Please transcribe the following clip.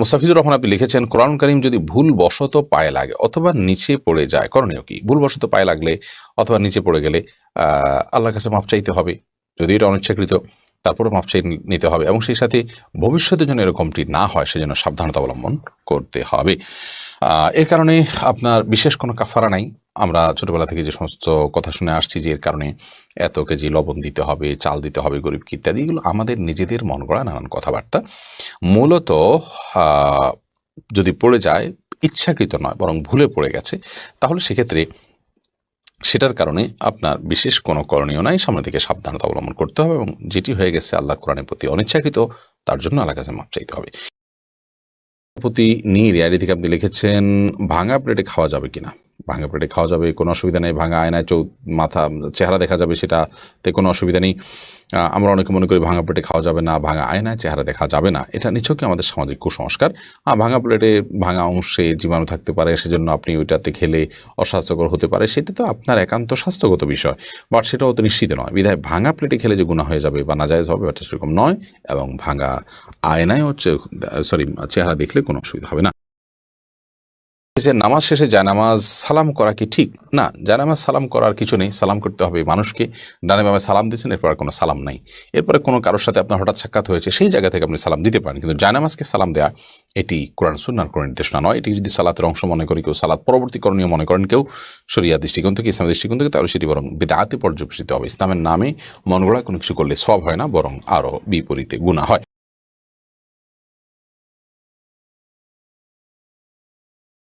মুস্তাফিজুর রহমান আপনি লিখেছেন, কোরআন কারীম যদি ভুলবশত পায়ে লাগে অথবা নিচে পড়ে যায়, করণীয় কি? ভুলবশত পায়ে লাগলে অথবা নিচে পড়ে গেলে আল্লাহর কাছে মাপ চাইতে হবে, যদি এটা অনিচ্ছাকৃত, তারপরে মাপ চাই নিতে হবে, এবং সেই সাথে ভবিষ্যতে যেন এরকমটি না হয় সেজন্য সাবধানতা অবলম্বন করতে হবে। এর কারণে আপনার বিশেষ কোনো কাফারা নাই। আমরা ছোটবেলা থেকে যে সমস্ত কথা শুনে আসছি যে এর কারণে এত কেজি লবণ দিতে হবে, চাল দিতে হবে গরিবকে ইত্যাদি, এগুলো আমাদের নিজেদের মন গড়া নানান কথাবার্তা। মূলত যদি পড়ে যায়, ইচ্ছাকৃত নয় বরং ভুলে পড়ে গেছে, তাহলে সেক্ষেত্রে সেটার কারণে আপনার বিশেষ কোনো করণীয় নাই, সামনে থেকে সাবধানতা অবলম্বন করতে হবে, এবং যেটি হয়ে গেছে আল্লাহ কোরআনের প্রতি অনিচ্ছাকৃত, তার জন্য আল্লাহর কাছে মাপ চাইতে হবে। প্রতি নীর ইয়ারি থেকে আপনি লিখেছেন, ভাঙা প্লেটে খাওয়া যাবে কিনা? ভাঙা প্লেটে খাওয়া যাবে, কোনো অসুবিধা নেই। ভাঙা আয়নায় মাথা চেহারা দেখা যাবে, সেটাতে কোনো অসুবিধা নেই। আমরা অনেকে মনে করি ভাঙা প্লেটে খাওয়া যাবে না, ভাঙা আয়নায় চেহারা দেখা যাবে না, এটা নিছকই আমাদের সামাজিক কুসংস্কার। ভাঙা প্লেটে ভাঙা অংশে জীবাণু থাকতে পারে, সেজন্য আপনি ওইটাতে খেলে অস্বাস্থ্যকর হতে পারে, সেটা তো আপনার একান্ত স্বাস্থ্যগত বিষয়, বাট সেটাও তো নিশ্চিত নয়। বিধায় ভাঙা প্লেটে খেলে যে গুনাহ হয়ে যাবে বা নাজায়েজ হবে, এটা সেরকম নয়। এবং ভাঙা আয়নায় চেহারা দেখলে কোনো অসুবিধা হবে না। যে নামাজ শেষে জায়নামাজ সালাম করা কি ঠিক? না, জায়নামাজ সালাম করার কিছু নেই। সালাম করতে হবে মানুষকে। ডানে বামে সালাম দিচ্ছেন, এরপর আর কোনো সালাম নাই। এরপরে কোনো কারোর সাথে আপনার হঠাৎ সাক্ষাৎ হয়েছে, সেই জায়গা থেকে আপনি সালাম দিতে পারেন, কিন্তু জায়নামাজকে সালাম দেয়া এটি কোরআন সুন্নাহর কোনো নির্দেশনা নয়। এটি যদি সালাতের অংশ মনে করি কেউ, সালাত পরবর্তী করণীয় মনে করেন কেউ, শরিয়া দৃষ্টিকোণ থেকে, ইসলামের দৃষ্টিকোণ থেকে, তাহলে সেটি বরং বিদআতে পর্যবেসিত হবে। ইসলামের নামে মন গড়া কোনো কিছু করলে সওয়াব হয় না, বরং আরও বিপরীতে গুনাহ হয়।